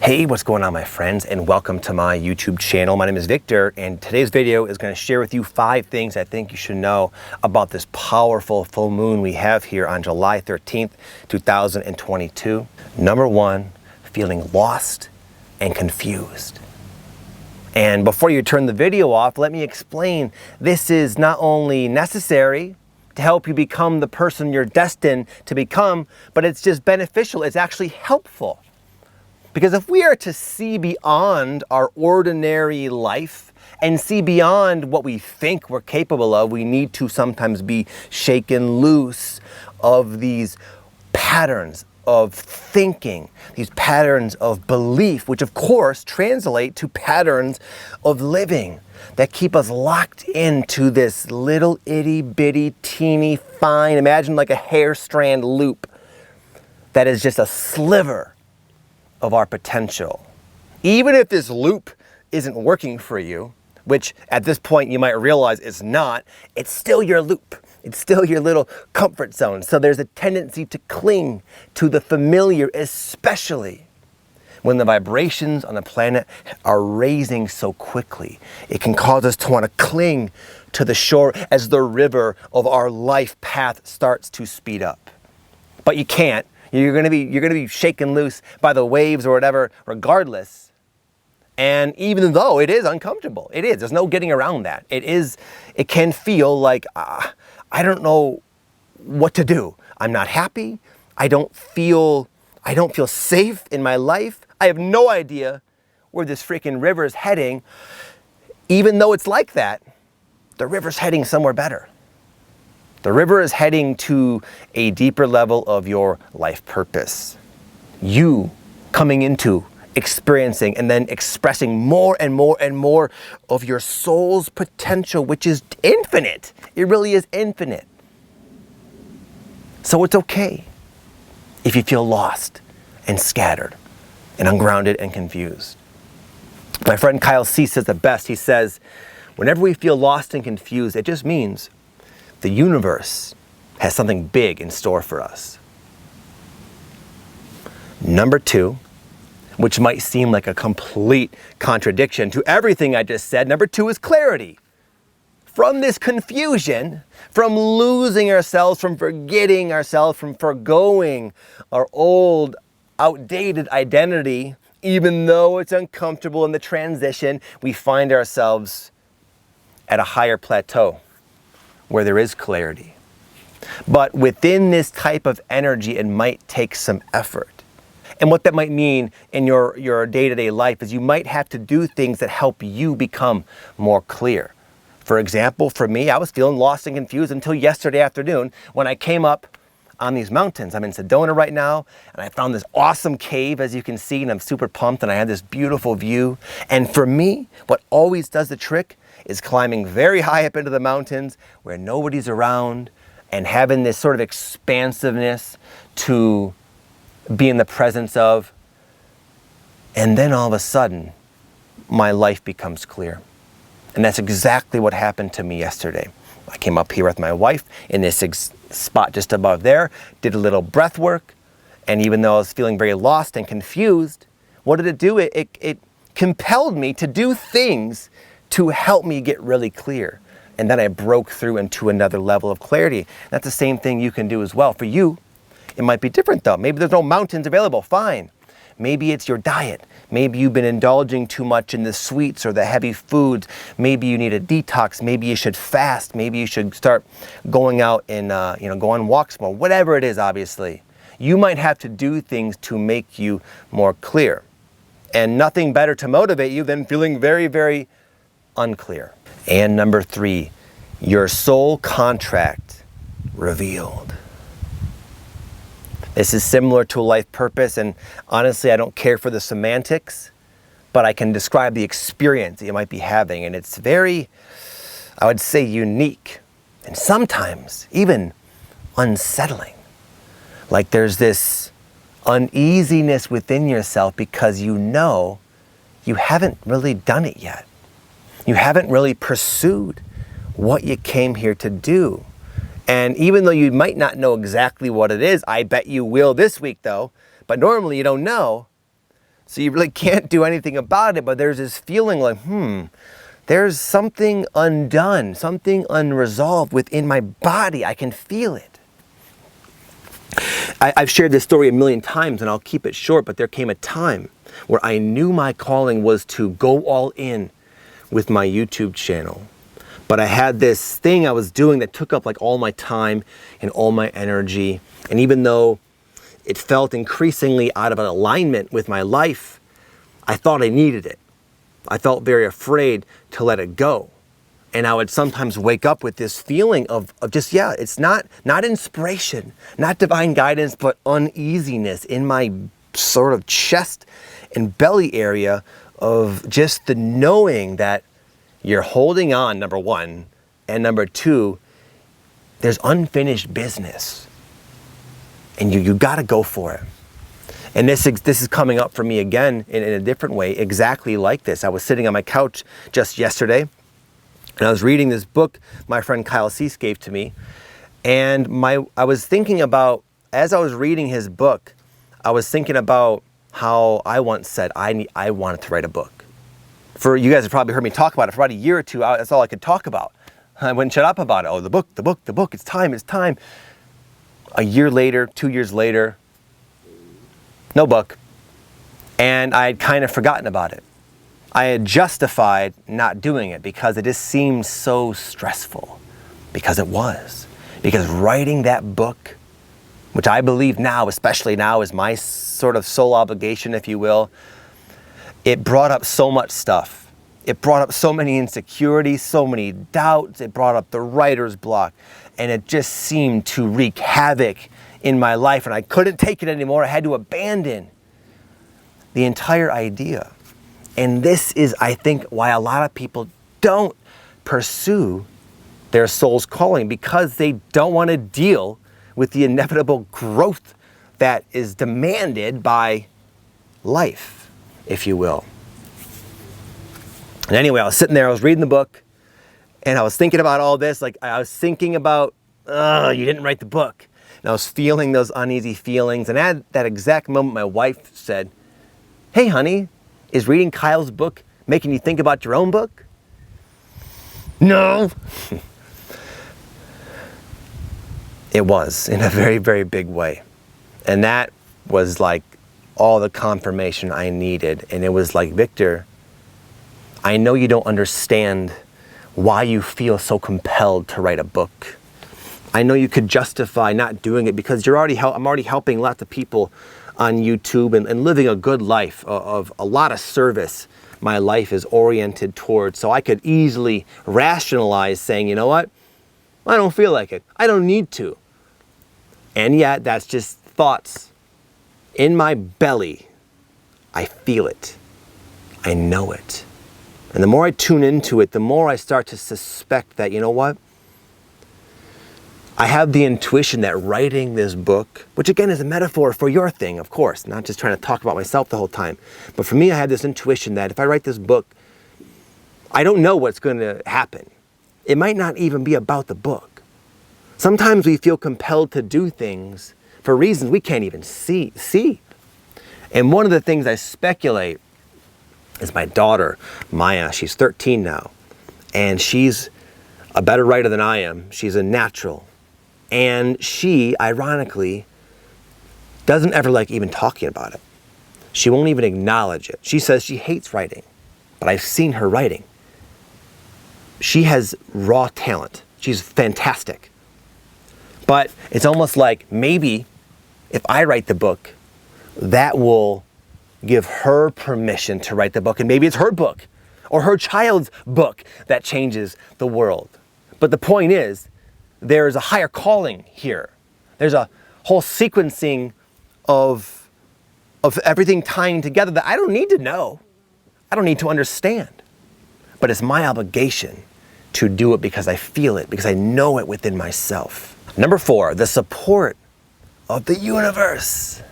Hey, what's going on, my friends, and welcome to my YouTube channel. My name is Victor, and today's video is going to share with you 5 things I think you should know about this powerful full moon we have here on July 13th, 2022. Number 1, feeling lost and confused. And before you turn the video off, let me explain this is not only necessary to help you become the person you're destined to become, but it's just beneficial. It's actually helpful. Because if we are to see beyond our ordinary life and see beyond what we think we're capable of, we need to sometimes be shaken loose of these patterns of thinking, these patterns of belief, which of course translate to patterns of living that keep us locked into this little itty bitty teeny fine, imagine like a hair strand loop that is just a sliver of our potential. Even if this loop isn't working for you, which at this point you might realize it's not, it's still your loop. It's still your little comfort zone. So there's a tendency to cling to the familiar, especially when the vibrations on the planet are raising so quickly. It can cause us to want to cling to the shore as the river of our life path starts to speed up. But you can't. You're gonna be shaken loose by the waves or whatever, regardless. And even though it is uncomfortable, it is. There's no getting around that. It can feel like I don't know what to do. I'm not happy. I don't feel safe in my life. I have no idea where this freaking river is heading. Even though it's like that, the river's heading somewhere better. The river is heading to a deeper level of your life purpose. You coming into, experiencing, and then expressing more and more and more of your soul's potential, which is infinite. It really is infinite. So it's okay if you feel lost and scattered and ungrounded and confused. My friend Kyle C. says it best. He says, whenever we feel lost and confused, it just means the universe has something big in store for us. Number 2, which might seem like a complete contradiction to everything I just said, number 2 is clarity. From this confusion, from losing ourselves, from forgetting ourselves, from forgoing our old, outdated identity, even though it's uncomfortable in the transition, we find ourselves at a higher plateau where there is clarity. But within this type of energy, it might take some effort. And what that might mean in your day-to-day life is you might have to do things that help you become more clear. For example, for me, I was feeling lost and confused until yesterday afternoon when I came up on these mountains. I'm in Sedona right now, and I found this awesome cave, as you can see, and I'm super pumped, and I had this beautiful view. And for me, what always does the trick is climbing very high up into the mountains where nobody's around and having this sort of expansiveness to be in the presence of. And then all of a sudden, my life becomes clear. And that's exactly what happened to me yesterday. I came up here with my wife in this spot just above there, did a little breath work, and even though I was feeling very lost and confused, what did it do? It compelled me to do things to help me get really clear. And then I broke through into another level of clarity. That's the same thing you can do as well. For you, it might be different though. Maybe there's no mountains available, fine. Maybe it's your diet. Maybe you've been indulging too much in the sweets or the heavy foods. Maybe you need a detox. Maybe you should fast. Maybe you should start going out and go on walks more. Whatever it is, obviously. You might have to do things to make you more clear. And nothing better to motivate you than feeling very, very unclear. And number 3, your soul contract revealed. This is similar to a life purpose, and honestly, I don't care for the semantics, but I can describe the experience that you might be having, and it's very, I would say, unique, and sometimes even unsettling. Like there's this uneasiness within yourself because you know you haven't really done it yet. You haven't really pursued what you came here to do. And even though you might not know exactly what it is, I bet you will this week though, but normally you don't know, So you really can't do anything about it, but there's this feeling like, there's something undone, something unresolved within my body. I can feel it. I've shared this story a million times, and I'll keep it short, but there came a time where I knew my calling was to go all in with my YouTube channel. But I had this thing I was doing that took up like all my time and all my energy. And even though it felt increasingly out of alignment with my life, I thought I needed it. I felt very afraid to let it go. And I would sometimes wake up with this feeling of just, it's not inspiration, not divine guidance, but uneasiness in my sort of chest and belly area of just the knowing that you're holding on, number one, and number two, there's unfinished business. And you got to go for it. And this is coming up for me again in a different way, exactly like this. I was sitting on my couch just yesterday, and I was reading this book my friend Kyle Cease gave to me. And I was thinking about, as I was reading his book, I was thinking about how I once said I wanted to write a book. For you guys have probably heard me talk about it for about a year or two. That's all I could talk about. I wouldn't shut up about it. Oh, the book, it's time. A year later, 2 years later, no book. And I had kind of forgotten about it. I had justified not doing it because it just seemed so stressful. Because it was. Because writing that book, which I believe now, especially now, is my sort of sole obligation, if you will, it brought up so much stuff. It brought up so many insecurities, so many doubts. It brought up the writer's block. And it just seemed to wreak havoc in my life. And I couldn't take it anymore. I had to abandon the entire idea. And this is, I think, why a lot of people don't pursue their soul's calling, because they don't want to deal with the inevitable growth that is demanded by life, if you will. And anyway, I was sitting there, I was reading the book, and I was thinking about all this. Like, I was thinking about, you didn't write the book. And I was feeling those uneasy feelings. And at that exact moment, my wife said, "Hey, honey, is reading Kyle's book making you think about your own book?" No. It was, in a very, very big way. And that was like all the confirmation I needed. And it was like, Victor, I know you don't understand why you feel so compelled to write a book. I know you could justify not doing it because I'm already helping lots of people on YouTube and living a good life of a lot of service my life is oriented towards. So I could easily rationalize saying, you know what? I don't feel like it. I don't need to. And yet that's just thoughts in my belly. I feel it. I know it. And the more I tune into it, the more I start to suspect that, you know what? I have the intuition that writing this book, which again is a metaphor for your thing, of course, not just trying to talk about myself the whole time. But for me, I have this intuition that if I write this book, I don't know what's going to happen. It might not even be about the book. Sometimes we feel compelled to do things for reasons we can't even see. And one of the things I speculate is my daughter, Maya. She's 13 now. And she's a better writer than I am. She's a natural. And she, ironically, doesn't ever like even talking about it. She won't even acknowledge it. She says she hates writing, but I've seen her writing. She has raw talent. She's fantastic. But it's almost like maybe if I write the book, that will give her permission to write the book. And maybe it's her book or her child's book that changes the world. But the point is, there's a higher calling here. There's a whole sequencing of everything tying together that I don't need to know. I don't need to understand. But it's my obligation to do it because I feel it, because I know it within myself. Number 4, the support of the universe.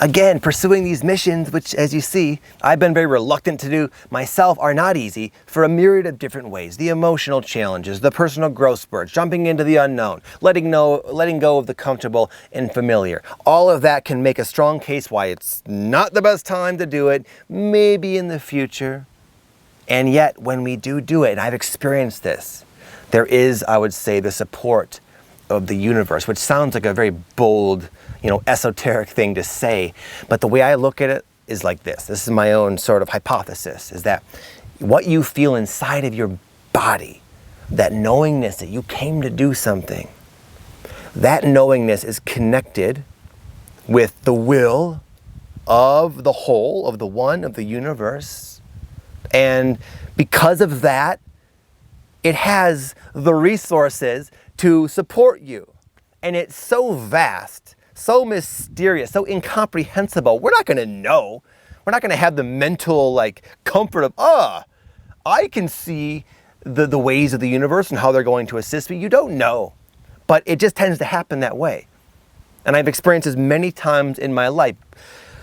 Again, pursuing these missions, which as you see, I've been very reluctant to do myself, are not easy for a myriad of different ways. The emotional challenges, the personal growth spurts, jumping into the unknown, letting go of the comfortable and familiar. All of that can make a strong case why it's not the best time to do it, maybe in the future. And yet, when we do it, and I've experienced this, there is, I would say, the support of the universe, which sounds like a very bold, esoteric thing to say. But the way I look at it is like this. This is my own sort of hypothesis, is that what you feel inside of your body, that knowingness that you came to do something, that knowingness is connected with the will of the whole, of the one, of the universe. And because of that, it has the resources to support you. And it's so vast, so mysterious, so incomprehensible. We're not going to know. We're not going to have the mental comfort of, I can see the ways of the universe and how they're going to assist me. You don't know. But it just tends to happen that way. And I've experienced this many times in my life.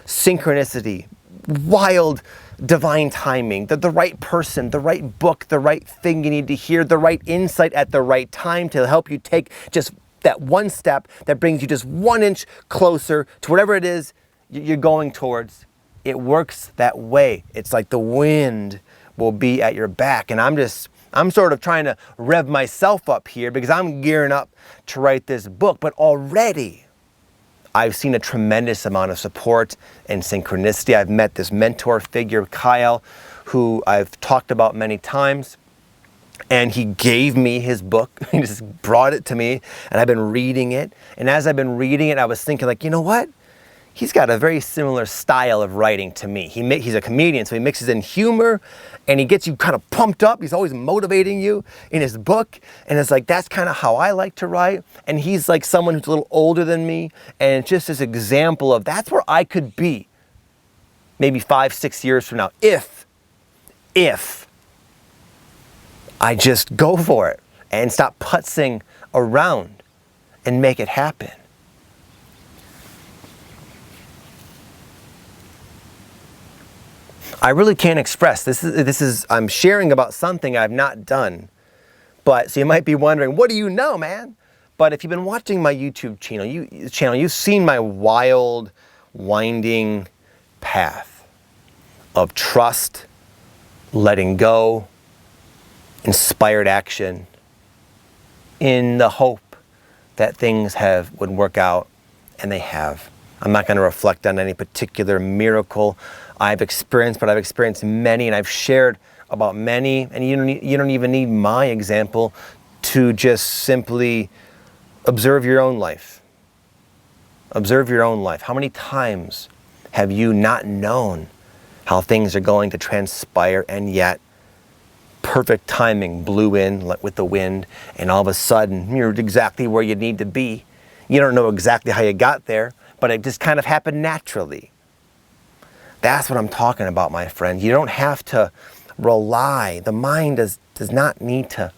Synchronicity, wild divine timing, the right person, the right book, the right thing you need to hear, the right insight at the right time to help you take just that one step that brings you just 1 inch closer to whatever it is you're going towards. It works that way. It's like the wind will be at your back. And I'm sort of trying to rev myself up here because I'm gearing up to write this book, but already I've seen a tremendous amount of support and synchronicity. I've met this mentor figure, Kyle, who I've talked about many times. And he gave me his book. He just brought it to me, and I've been reading it. And as I've been reading it, I was thinking, you know what? He's got a very similar style of writing to me. He's a comedian, so he mixes in humor, and he gets you kind of pumped up. He's always motivating you in his book, and it's that's kind of how I like to write. And he's someone who's a little older than me, and it's just this example of that's where I could be maybe 5-6 years from now if I just go for it and stop putzing around and make it happen. I really can't express. This is I'm sharing about something I've not done. But so you might be wondering, what do you know, man? But if you've been watching my YouTube channel, you've seen my wild, winding path of trust, letting go, inspired action, in the hope that things would work out, and they have. I'm not going to reflect on any particular miracle I've experienced, but I've experienced many, and I've shared about many, and you don't even need my example to just simply observe your own life. Observe your own life. How many times have you not known how things are going to transpire, and yet perfect timing blew in with the wind, and all of a sudden you're exactly where you need to be. You don't know exactly how you got there, but it just kind of happened naturally. That's what I'm talking about, my friend. You don't have to rely. The mind does not need to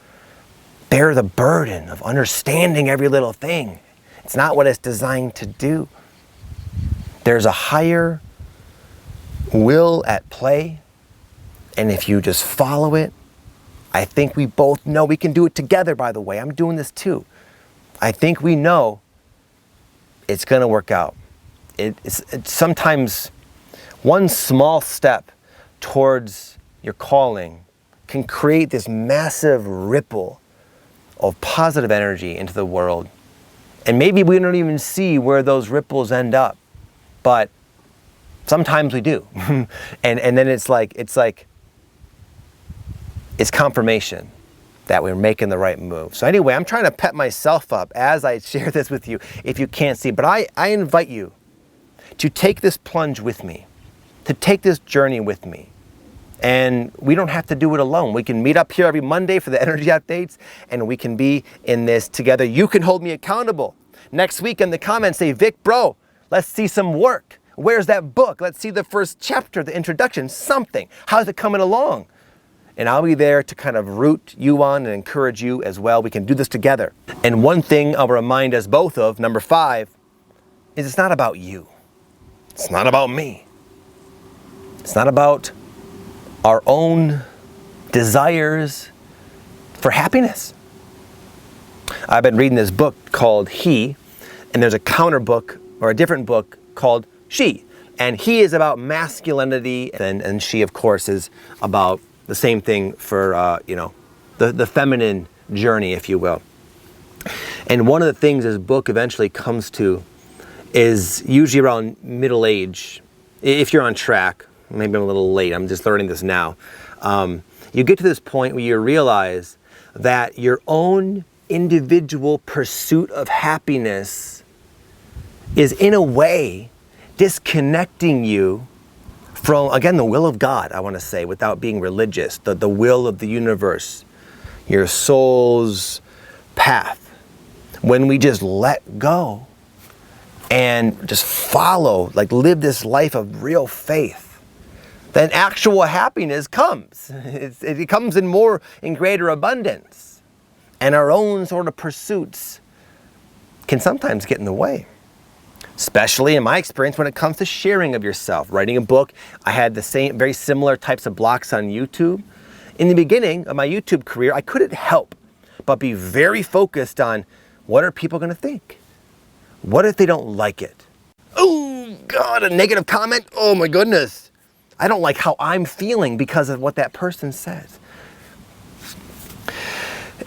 bear the burden of understanding every little thing. It's not what it's designed to do. There's a higher will at play, and if you just follow it, I think we both know we can do it together, by the way. I'm doing this too. I think we know it's going to work out. It's sometimes one small step towards your calling can create this massive ripple of positive energy into the world. And maybe we don't even see where those ripples end up, but sometimes we do. and then it's confirmation that we're making the right move. So anyway, I'm trying to pep myself up as I share this with you, if you can't see. But I invite you to take this plunge with me, to take this journey with me. And we don't have to do it alone. We can meet up here every Monday for the energy updates, and we can be in this together. You can hold me accountable. Next week in the comments, say, Vic, bro, let's see some work. Where's that book? Let's see the first chapter, the introduction, something. How's it coming along? And I'll be there to kind of root you on and encourage you as well. We can do this together. And one thing I'll remind us both of, number 5, is it's not about you. It's not about me. It's not about our own desires for happiness. I've been reading this book called He, and there's a counter book or a different book called She. And He is about masculinity, and She, of course, is about the same thing for, the feminine journey, if you will. And one of the things this book eventually comes to is usually around middle age. If you're on track, maybe I'm a little late, I'm just learning this now. You get to this point where you realize that your own individual pursuit of happiness is in a way disconnecting you from, again, the will of God, I want to say, without being religious, the will of the universe, your soul's path. When we just let go and just follow, like live this life of real faith, then actual happiness comes. It comes in greater abundance. And our own sort of pursuits can sometimes get in the way. Especially in my experience when it comes to sharing of yourself. Writing a book, I had the same, very similar types of blocks on YouTube. In the beginning of my YouTube career, I couldn't help but be very focused on, what are people going to think? What if they don't like it? Oh God, a negative comment? Oh my goodness. I don't like how I'm feeling because of what that person says.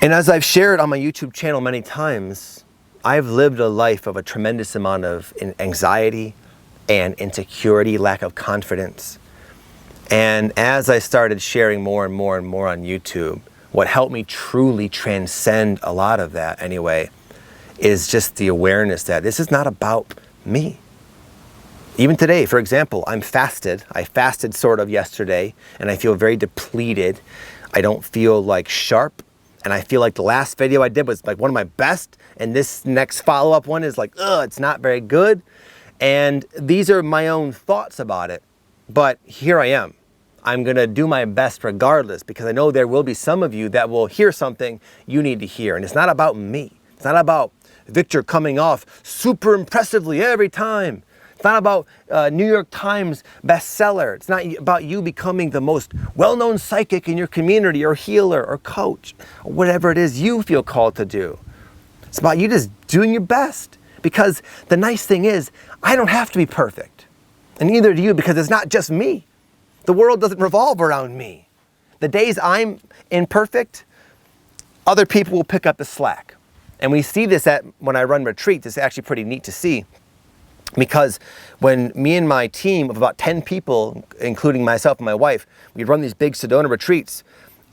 And as I've shared on my YouTube channel many times, I've lived a life of a tremendous amount of anxiety and insecurity, lack of confidence. And as I started sharing more and more and more on YouTube, what helped me truly transcend a lot of that anyway, is just the awareness that this is not about me. Even today, for example, I fasted sort of yesterday, and I feel very depleted. I don't feel like sharp. And I feel like the last video I did was like one of my best, and this next follow-up one is like, it's not very good. And these are my own thoughts about it. But here I am. I'm gonna do my best regardless, because I know there will be some of you that will hear something you need to hear. And it's not about me. It's not about Victor coming off super impressively every time. It's not about New York Times bestseller. It's not about you becoming the most well-known psychic in your community, or healer, or coach, or whatever it is you feel called to do. It's about you just doing your best. Because the nice thing is, I don't have to be perfect. And neither do you, because it's not just me. The world doesn't revolve around me. The days I'm imperfect, other people will pick up the slack. And we see this when I run retreats. It's actually pretty neat to see. Because when me and my team of about 10 people, including myself and my wife, we run these big Sedona retreats.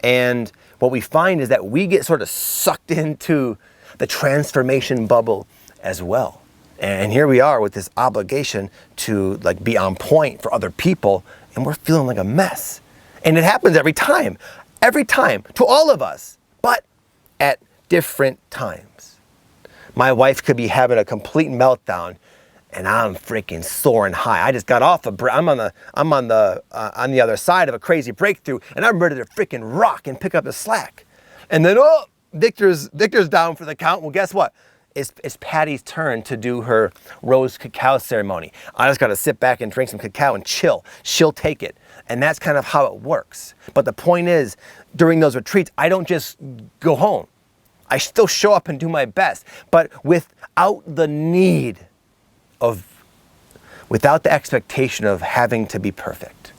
And what we find is that we get sort of sucked into the transformation bubble as well. And here we are with this obligation to like be on point for other people, and we're feeling like a mess. And it happens every time, to all of us, but at different times. My wife could be having a complete meltdown, and I'm freaking soaring high. I just got off I'm on the other side of a crazy breakthrough, and I'm ready to freaking rock and pick up the slack. And then Victor's down for the count. Well, guess what? It's Patty's turn to do her rose cacao ceremony. I just got to sit back and drink some cacao and chill. She'll take it. And that's kind of how it works. But the point is, during those retreats, I don't just go home. I still show up and do my best, but without the expectation of having to be perfect.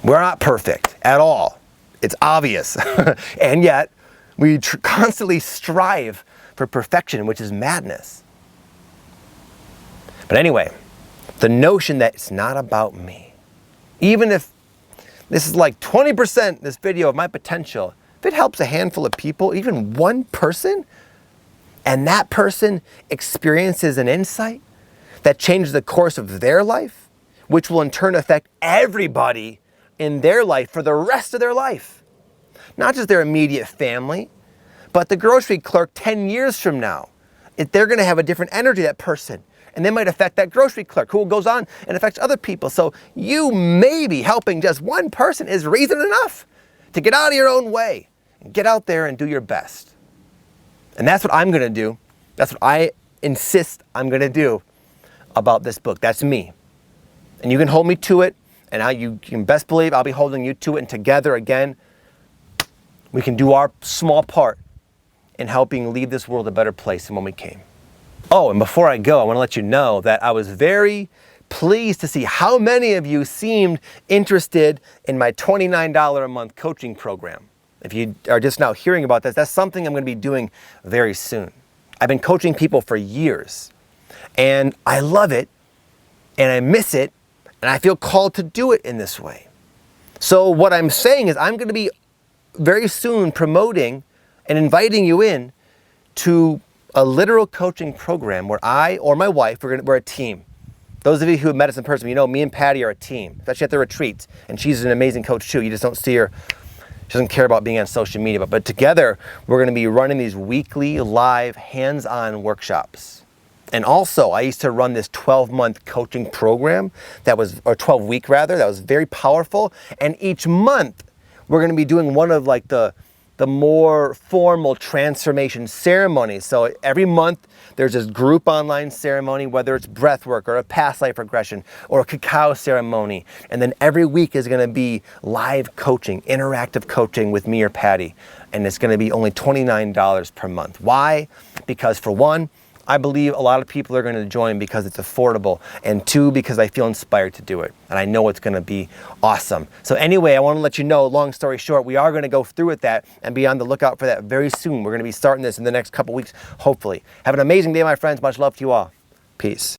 We're not perfect at all. It's obvious. And yet, we constantly strive for perfection, which is madness. But anyway, the notion that it's not about me, even if this is like 20%, this video, of my potential, if it helps a handful of people, even one person, and that person experiences an insight that changes the course of their life, which will in turn affect everybody in their life for the rest of their life. Not just their immediate family, but the grocery clerk 10 years from now. They're gonna have a different energy, that person. And they might affect that grocery clerk who goes on and affects other people. So you maybe helping just one person is reason enough to get out of your own way and get out there and do your best. And that's what I'm gonna do. That's what I insist I'm gonna do about this book. That's me. And you can hold me to it, and you can best believe I'll be holding you to it, and together again, we can do our small part in helping leave this world a better place than when we came. Oh, and before I go, I want to let you know that I was very pleased to see how many of you seemed interested in my $29 a month coaching program. If you are just now hearing about this, that's something I'm going to be doing very soon. I've been coaching people for years, and I love it, and I miss it, and I feel called to do it in this way. So what I'm saying is I'm going to be very soon promoting and inviting you in to a literal coaching program where I or my wife, we're a team. Those of you who have met us in person, you know me and Patty are a team, especially at the retreats. And she's an amazing coach too. You just don't see her. She doesn't care about being on social media. But together, we're going to be running these weekly live hands-on workshops. And also, I used to run this 12-month coaching program or 12-week rather, that was very powerful. And each month, we're going to be doing one of like the more formal transformation ceremonies. So every month there's this group online ceremony, whether it's breath work or a past life regression or a cacao ceremony. And then every week is going to be live coaching, interactive coaching with me or Patty. And it's going to be only $29 per month. Why? Because for one, I believe a lot of people are going to join because it's affordable, and two, because I feel inspired to do it, and I know it's going to be awesome. So anyway, I want to let you know, long story short, we are going to go through with that and be on the lookout for that very soon. We're going to be starting this in the next couple weeks, hopefully. Have an amazing day, my friends. Much love to you all. Peace.